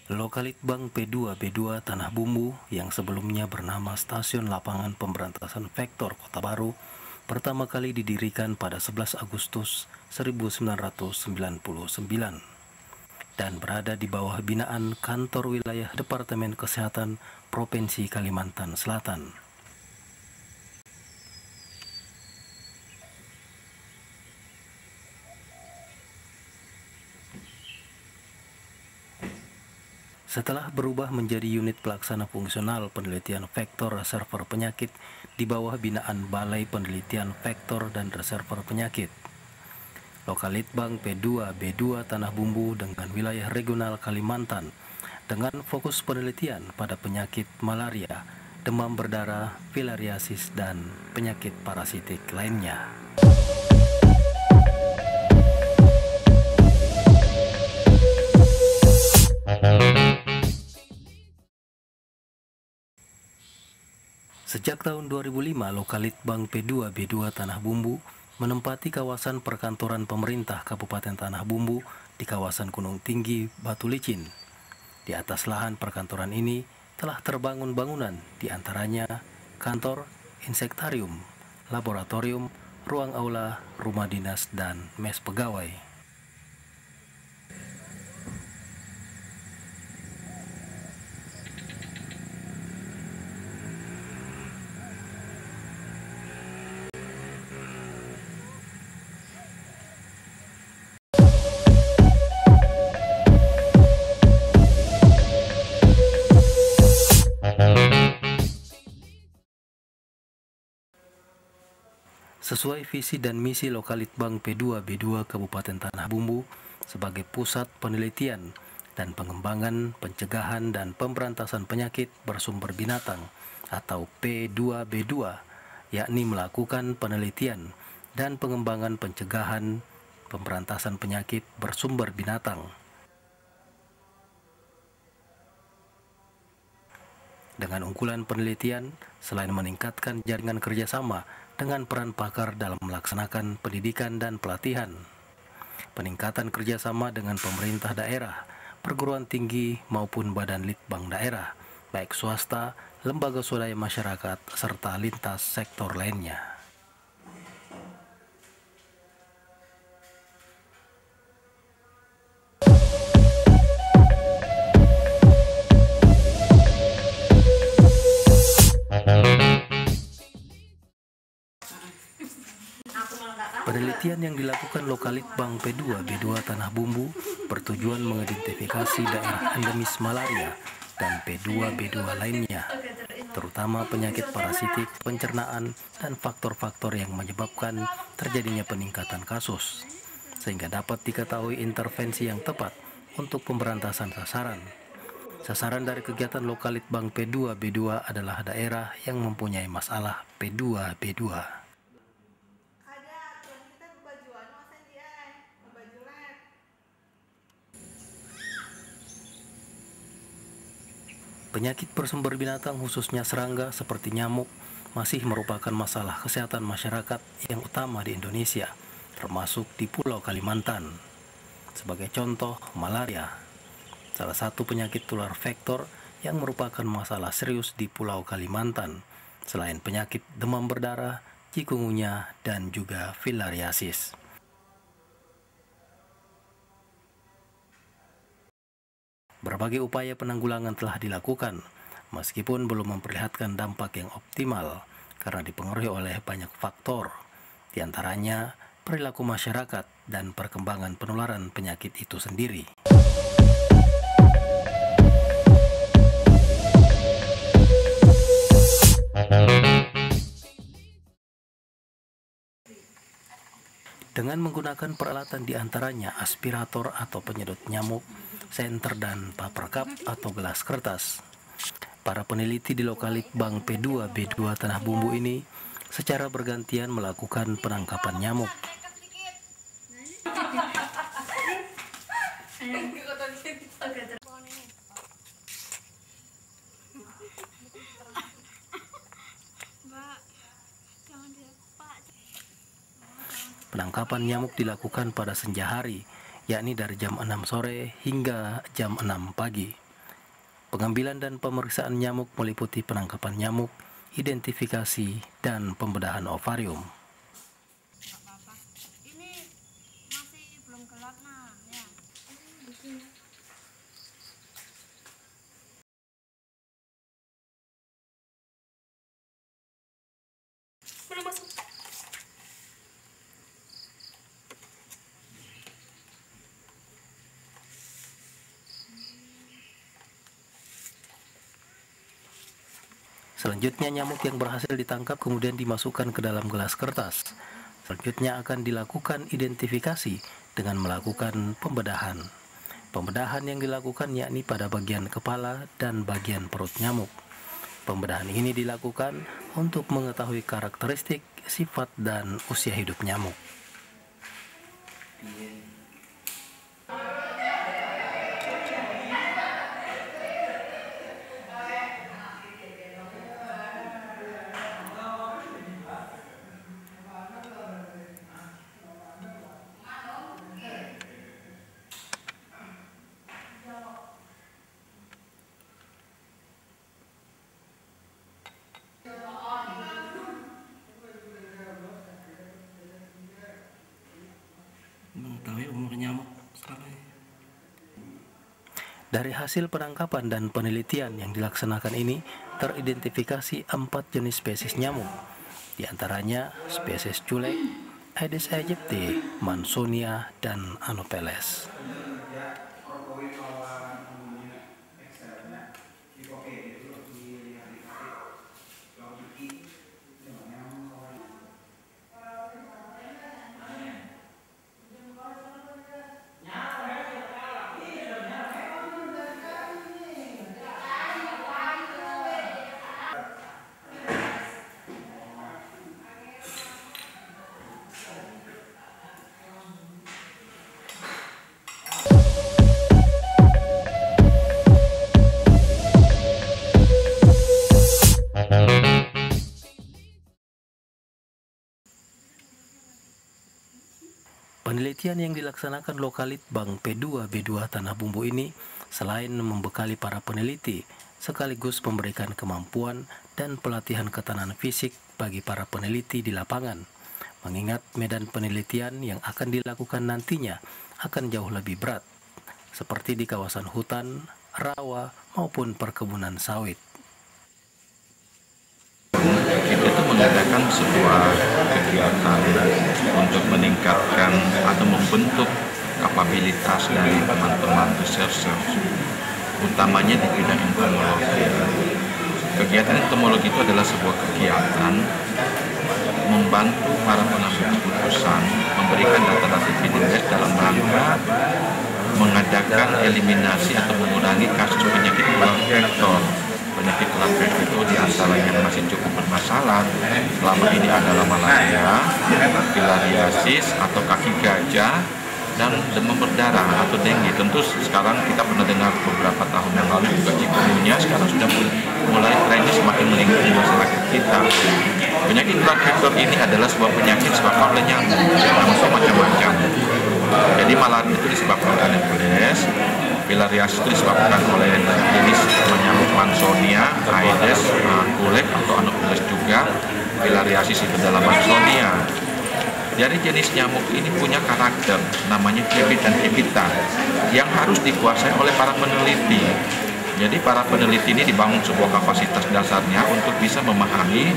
Lokalitbang P2B2 Tanah Bumbu yang sebelumnya bernama Stasiun Lapangan Pemberantasan Vektor Kota Baru pertama kali didirikan pada 11 Agustus 1999 dan berada di bawah binaan Kantor Wilayah Departemen Kesehatan Provinsi Kalimantan Selatan. Setelah berubah menjadi unit pelaksana fungsional penelitian vektor reservoir penyakit di bawah binaan Balai Penelitian Vektor dan Reservoir Penyakit, Lokalitbang P2B2 Tanah Bumbu dengan wilayah regional Kalimantan dengan fokus penelitian pada penyakit malaria, demam berdarah, filariasis, dan penyakit parasitik lainnya. Sejak tahun 2005, Lokalitbang P2B2 Tanah Bumbu menempati kawasan perkantoran pemerintah Kabupaten Tanah Bumbu di kawasan Gunung Tinggi Batu Licin. Di atas lahan perkantoran ini telah terbangun bangunan, di antaranya kantor, insektarium, laboratorium, ruang aula, rumah dinas, dan mes pegawai. Sesuai visi dan misi Lokalitbang P2B2 Kabupaten Tanah Bumbu sebagai pusat penelitian dan pengembangan, pencegahan dan pemberantasan penyakit bersumber binatang atau P2B2, yakni melakukan penelitian dan pengembangan pencegahan pemberantasan penyakit bersumber binatang. Dengan unggulan penelitian, selain meningkatkan jaringan kerjasama dengan peran pakar dalam melaksanakan pendidikan dan pelatihan, peningkatan kerjasama dengan pemerintah daerah, perguruan tinggi maupun badan litbang daerah, baik swasta, lembaga swadaya masyarakat, serta lintas sektor lainnya. Penelitian yang dilakukan Lokalitbang P2B2 Tanah Bumbu bertujuan mengidentifikasi daerah endemis malaria dan P2B2 lainnya, terutama penyakit parasitik pencernaan dan faktor-faktor yang menyebabkan terjadinya peningkatan kasus, sehingga dapat diketahui intervensi yang tepat untuk pemberantasan sasaran. Sasaran dari kegiatan Lokalitbang P2B2 adalah daerah yang mempunyai masalah P2B2. Penyakit bersumber binatang khususnya serangga seperti nyamuk masih merupakan masalah kesehatan masyarakat yang utama di Indonesia, termasuk di Pulau Kalimantan. Sebagai contoh, malaria, salah satu penyakit tular vektor yang merupakan masalah serius di Pulau Kalimantan, selain penyakit demam berdarah, chikungunya, dan juga filariasis. Berbagai upaya penanggulangan telah dilakukan, meskipun belum memperlihatkan dampak yang optimal karena dipengaruhi oleh banyak faktor, di antaranya perilaku masyarakat dan perkembangan penularan penyakit itu sendiri. Dengan menggunakan peralatan diantaranya aspirator atau penyedot nyamuk, senter dan paper cup atau gelas kertas, para peneliti di Lokalitbang P2 B2 Tanah Bumbu ini secara bergantian melakukan penangkapan nyamuk. Penangkapan nyamuk dilakukan pada senja hari, yakni dari jam 6 sore hingga jam 6 pagi. Pengambilan dan pemeriksaan nyamuk meliputi penangkapan nyamuk, identifikasi, dan pembedahan ovarium. Ini masih belum gelap, nah, ya. Belum masuk. Selanjutnya nyamuk yang berhasil ditangkap kemudian dimasukkan ke dalam gelas kertas. Selanjutnya akan dilakukan identifikasi dengan melakukan pembedahan. Pembedahan yang dilakukan yakni pada bagian kepala dan bagian perut nyamuk. Pembedahan ini dilakukan untuk mengetahui karakteristik, sifat, dan usia hidup nyamuk. Mengetahui umur nyamuk selama ini. Dari hasil penangkapan dan penelitian yang dilaksanakan ini, teridentifikasi 4 jenis spesies nyamuk, di antaranya spesies culek, Aedes aegypti, Mansonia, dan Anopheles. Penelitian yang dilaksanakan Lokalitbang P2 B2 Tanah Bumbu ini selain membekali para peneliti, sekaligus memberikan kemampuan dan pelatihan ketahanan fisik bagi para peneliti di lapangan, mengingat medan penelitian yang akan dilakukan nantinya akan jauh lebih berat, seperti di kawasan hutan, rawa, maupun perkebunan sawit. Kita itu mengadakan sebuah kegiatan untuk meningkatkan atau membentuk kapabilitas dari teman-teman researcher, utamanya di bidang entomologi. Kegiatan entomologi itu adalah sebuah kegiatan membantu para pengambil keputusan memberikan data-data epidemiologis dalam rangka mengadakan eliminasi atau mengurangi kasus penyakit tular vektor. Penyakit tular vektor itu diantaranya yang masih cukup bermasalah selama ini adalah malaria, filariasis atau kaki gajah, dan demam berdarah atau dengue. Tentu sekarang kita pernah dengar beberapa tahun yang lalu juga chikungunya, sekarang sudah mulai trennya semakin meningkat di masyarakat kita. Penyakit tular vektor ini adalah sebuah penyakit disebabkan oleh nyamuk, termasuk macam-macam. Jadi malaria itu disebabkan oleh Anopheles, filariasis itu disebabkan oleh jenis nyamuk Mansonia, Aedes, culek atau Anopheles juga. Filariasis itu adalah Mansonia. Dari jenis nyamuk ini punya karakter namanya habit dan habitat yang harus dikuasai oleh para peneliti. Jadi para peneliti ini dibangun sebuah kapasitas dasarnya untuk bisa memahami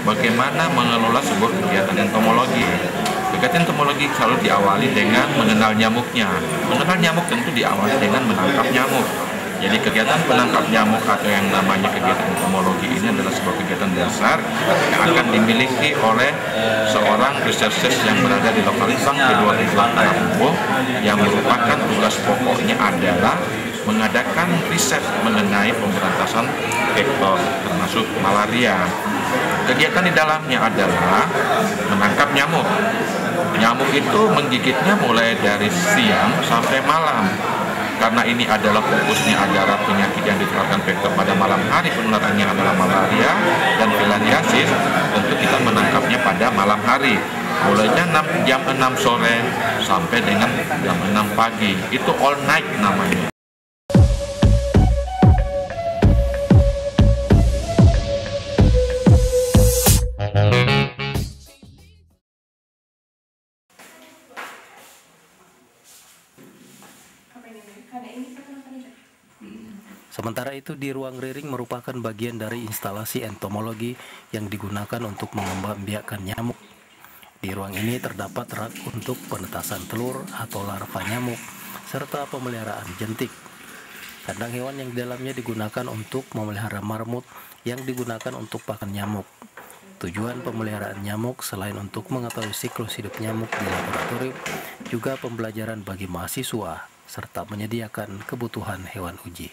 bagaimana mengelola sebuah kegiatan entomologi. Kegiatan entomologi selalu diawali dengan mengenal nyamuknya. Mengenal nyamuk tentu diawali dengan menangkap nyamuk. Jadi kegiatan penangkap nyamuk atau yang namanya kegiatan entomologi ini adalah sebuah kegiatan dasar yang akan dimiliki oleh seorang researcher yang berada di Lokalitbang P2 Tanah Bumbu, yang merupakan tugas pokoknya adalah mengadakan riset mengenai pemberantasan vektor termasuk malaria. Kegiatan di dalamnya adalah menangkap nyamuk. Nyamuk itu menggigitnya mulai dari siang sampai malam. Karena ini adalah fokusnya adalah penyakit yang ditularkan vektor pada malam hari, penularannya adalah malaria dan filariasis, tentu kita menangkapnya pada malam hari. Mulainya jam 6 sore sampai dengan jam 6 pagi. Itu all night namanya. Sementara itu di ruang riring merupakan bagian dari instalasi entomologi yang digunakan untuk mengembangbiakkan nyamuk. Di ruang ini terdapat rak untuk penetasan telur atau larva nyamuk, serta pemeliharaan jentik. Kandang hewan yang di dalamnya digunakan untuk memelihara marmut yang digunakan untuk pakan nyamuk. Tujuan pemeliharaan nyamuk selain untuk mengetahui siklus hidup nyamuk di laboratorium, juga pembelajaran bagi mahasiswa, serta menyediakan kebutuhan hewan uji.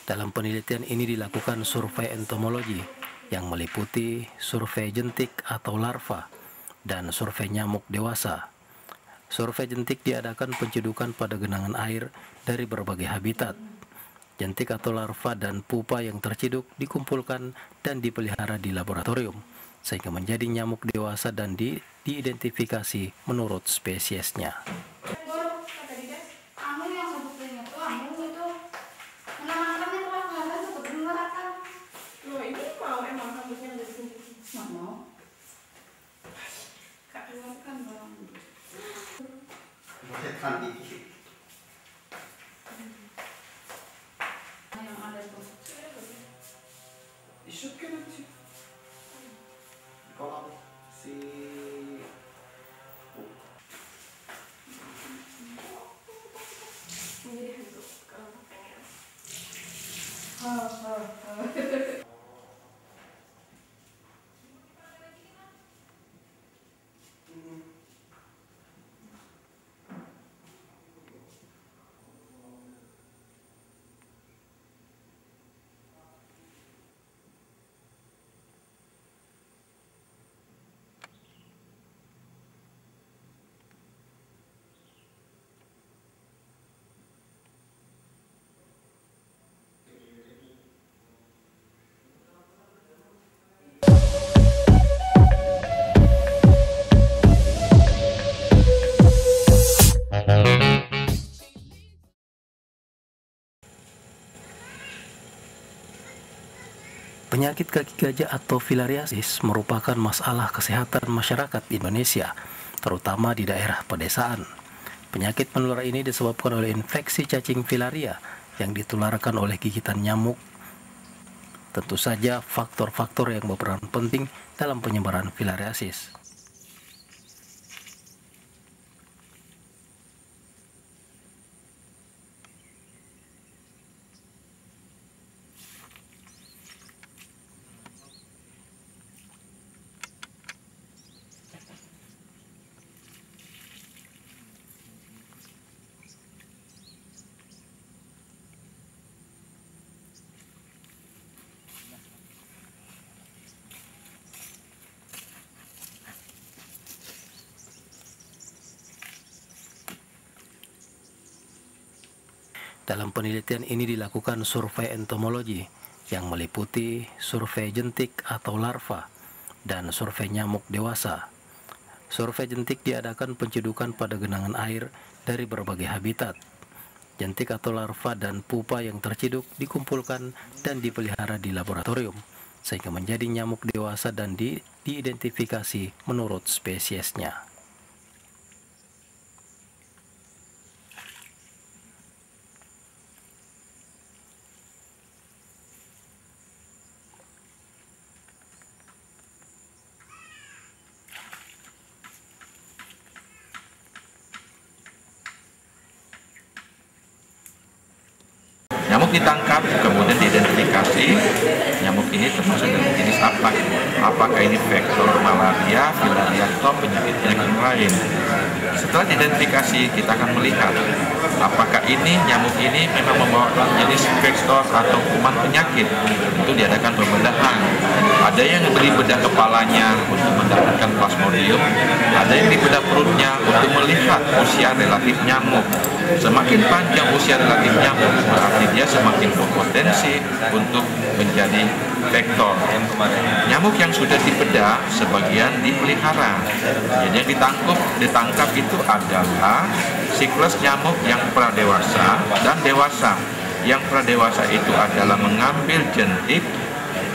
Dalam penelitian ini dilakukan survei entomologi yang meliputi survei jentik atau larva dan survei nyamuk dewasa. Survei jentik diadakan pencedukan pada genangan air dari berbagai habitat. Jentik atau larva dan pupa yang terciduk dikumpulkan dan dipelihara di laboratorium sehingga menjadi nyamuk dewasa dan diidentifikasi menurut spesiesnya. Penyakit kaki gajah atau filariasis merupakan masalah kesehatan masyarakat Indonesia, terutama di daerah pedesaan. Penyakit menular ini disebabkan oleh infeksi cacing filaria yang ditularkan oleh gigitan nyamuk. Tentu saja faktor-faktor yang berperan penting dalam penyebaran filariasis. Dalam penelitian ini dilakukan survei entomologi yang meliputi survei jentik atau larva dan survei nyamuk dewasa. Survei jentik diadakan pencedukan pada genangan air dari berbagai habitat. Jentik atau larva dan pupa yang terciduk dikumpulkan dan dipelihara di laboratorium sehingga menjadi nyamuk dewasa dan diidentifikasi menurut spesiesnya. Nyamuk ditangkap, kemudian diidentifikasi. Nyamuk ini termasuk dari jenis apa? Apakah ini vektor malaria, filaria, atau penyakit-penyakit lain? Setelah diidentifikasi, kita akan melihat apakah ini nyamuk ini memang membawa jenis vektor atau kuman penyakit. Itu diadakan pembedahan. Ada yang diberi bedah kepalanya untuk mendapatkan plasmodium, ada yang diberi bedah perutnya untuk melihat usia relatif nyamuk. Semakin panjang usia relatif nyamuk, berarti dia semakin berpotensi untuk menjadi vektor. Nyamuk yang sudah dibedah sebagian dipelihara. Jadi yang ditangkap itu adalah siklus nyamuk yang pradewasa dan dewasa. Yang pradewasa itu adalah mengambil jentik,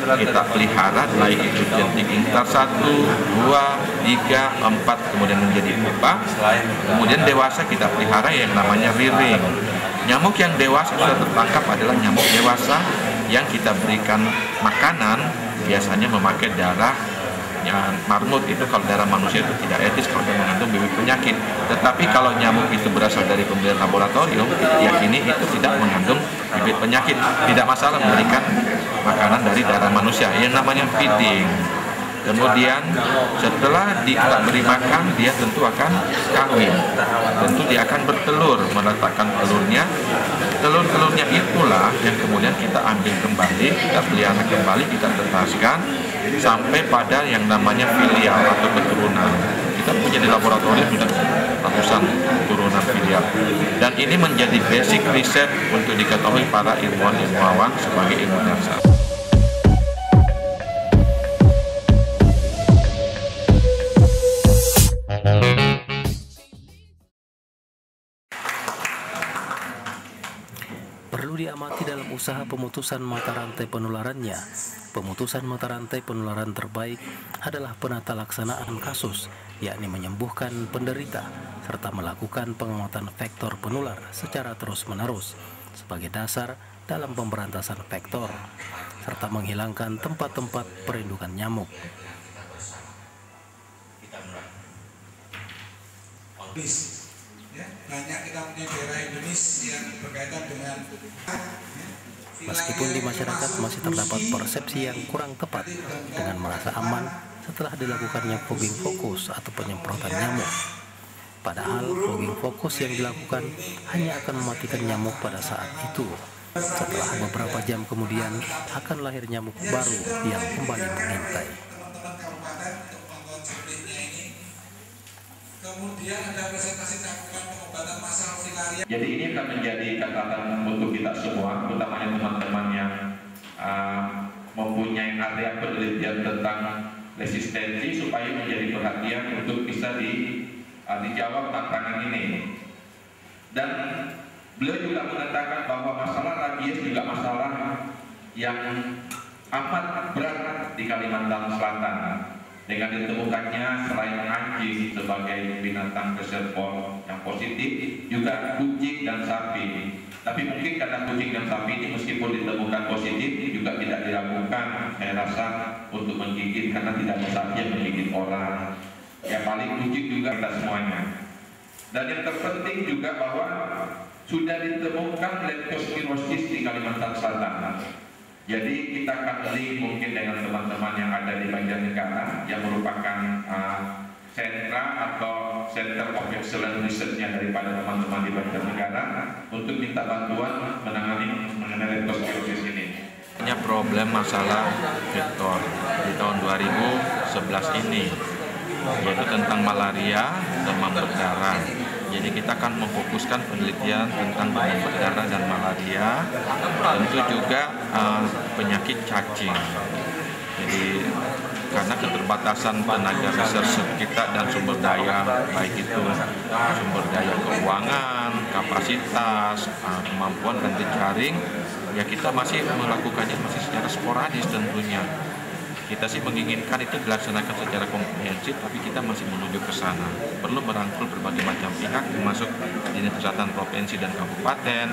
kita pelihara, baik itu jentik intar 1, 2, 3, 4, kemudian menjadi pupa. Kemudian dewasa kita pelihara yang namanya riring. Nyamuk yang dewasa sudah tertangkap adalah nyamuk dewasa yang kita berikan makanan, biasanya memakai darah marmut. Itu kalau darah manusia itu tidak etis kalau dia mengandung bibit penyakit. Tetapi kalau nyamuk itu berasal dari pembelian laboratorium, kita yakini itu tidak mengandung bibit penyakit. Tidak masalah memberikan makanan dari darah manusia yang namanya feeding. Kemudian setelah kita beri makan, dia tentu akan kawin. Tentu dia akan bertelur, meletakkan telurnya. Telur-telurnya itulah yang kemudian kita ambil kembali, kita pelihara kembali, kita tetaskan sampai pada yang namanya filial atau keturunan. Kita punya di laboratorium sudah ratusan turunan filial. Dan ini menjadi basic riset untuk diketahui para ilmuwan-ilmuwan sebagai ilmu dasar. Perlu diamati dalam usaha pemutusan mata rantai penularannya. Pemutusan mata rantai penularan terbaik adalah penata laksanaan kasus, yakni menyembuhkan penderita, serta melakukan pengamatan vektor penular secara terus-menerus sebagai dasar dalam pemberantasan vektor, serta menghilangkan tempat-tempat perindukan nyamuk. Ya, banyak kita punya daerah Indonesia yang berkaitan dengan Meskipun di masyarakat masih terdapat persepsi yang kurang tepat dengan merasa aman setelah dilakukannya fogging fokus atau penyemprotan nyamuk. Padahal fogging fokus yang dilakukan hanya akan mematikan nyamuk pada saat itu. Setelah beberapa jam kemudian akan lahir nyamuk baru yang kembali mengintai. Kemudian ada presentasi cakupan pengobatan massal filaria. Jadi ini akan menjadi catatan untuk kita semua, utamanya teman-teman yang mempunyai area penelitian tentang resistensi, supaya menjadi perhatian untuk bisa dijawab tantangan ini. Dan beliau juga mengatakan bahwa masalah rabies juga masalah yang amat berat di Kalimantan Selatan. Dengan ditemukannya selain anjing sebagai binatang reservoir yang positif, juga kucing dan sapi. Tapi mungkin karena kucing dan sapi ini meskipun ditemukan positif juga tidak dilakukan, saya rasa, untuk menggigit, karena tidak ada sapi yang menggigit orang. Ya paling kucing juga kita semuanya. Dan yang terpenting juga bahwa sudah ditemukan leptospirosis di Kalimantan Selatan. Jadi kita akan beli mungkin dengan teman-teman yang ada di Banjarnegara yang merupakan sentra atau center of excellence research-nya daripada teman-teman di Banjarnegara untuk minta bantuan mengenai leptospirosis ini. Hanya problem masalah vektor di tahun 2011 ini, yaitu tentang malaria, demam berdarah. Jadi kita akan memfokuskan penelitian tentang demam berdarah dan malaria, tentu juga penyakit cacing. Jadi karena keterbatasan tenaga research kita dan sumber daya, baik itu sumber daya keuangan, kapasitas, kemampuan dan jejaring, ya kita masih melakukannya masih secara sporadis tentunya. Kita sih menginginkan itu dilaksanakan secara komprehensif, tapi kita masih menuju ke sana. Perlu merangkul berbagai macam pihak, termasuk Dinas Kesehatan Provinsi dan Kabupaten,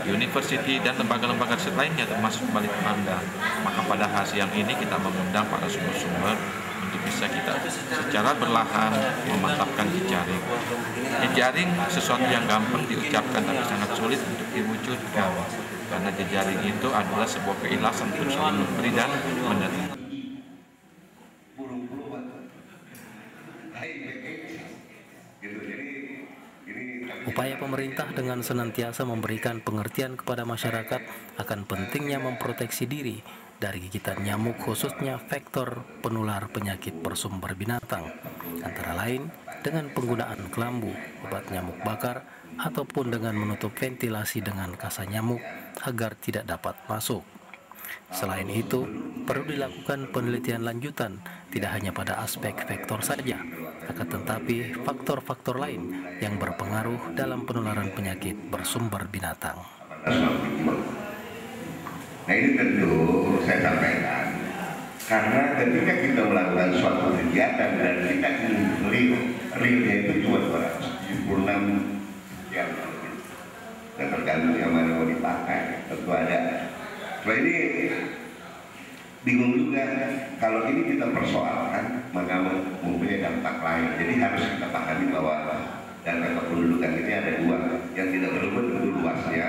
university, dan lembaga-lembaga riset lainnya, termasuk Balikbangda. Maka pada hasil yang ini kita mengundang para sumber-sumber untuk bisa kita secara perlahan memantapkan jejaring. Jejaring sesuatu yang gampang diucapkan tapi sangat sulit untuk diwujudkan. Karena jejaring itu adalah sebuah keikhlasan untuk saling memberi dan menerima. Upaya pemerintah dengan senantiasa memberikan pengertian kepada masyarakat akan pentingnya memproteksi diri dari gigitan nyamuk, khususnya vektor penular penyakit bersumber binatang, antara lain dengan penggunaan kelambu, obat nyamuk bakar, ataupun dengan menutup ventilasi dengan kasa nyamuk agar tidak dapat masuk. Selain itu, perlu dilakukan penelitian lanjutan tidak hanya pada aspek vektor saja, akan tetapi faktor-faktor lain yang berpengaruh dalam penularan penyakit bersumber binatang. Nah ini tentu saya sampaikan, karena ketika kita melakukan suatu kegiatan dan kita ingin realnya itu cuma 276 sekian, dan tergantung yang mana mau dipakai, tentu ada. Nah ini bingung juga, kalau ini kita persoalkan maka mempunyai dampak lain. Jadi harus kita pahami bahwa data kependudukan ini ada dua, yang tidak berubah tentu luasnya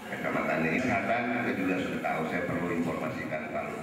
kecamatannya. Kesehatan kita juga sudah tahu, saya perlu informasikan kalau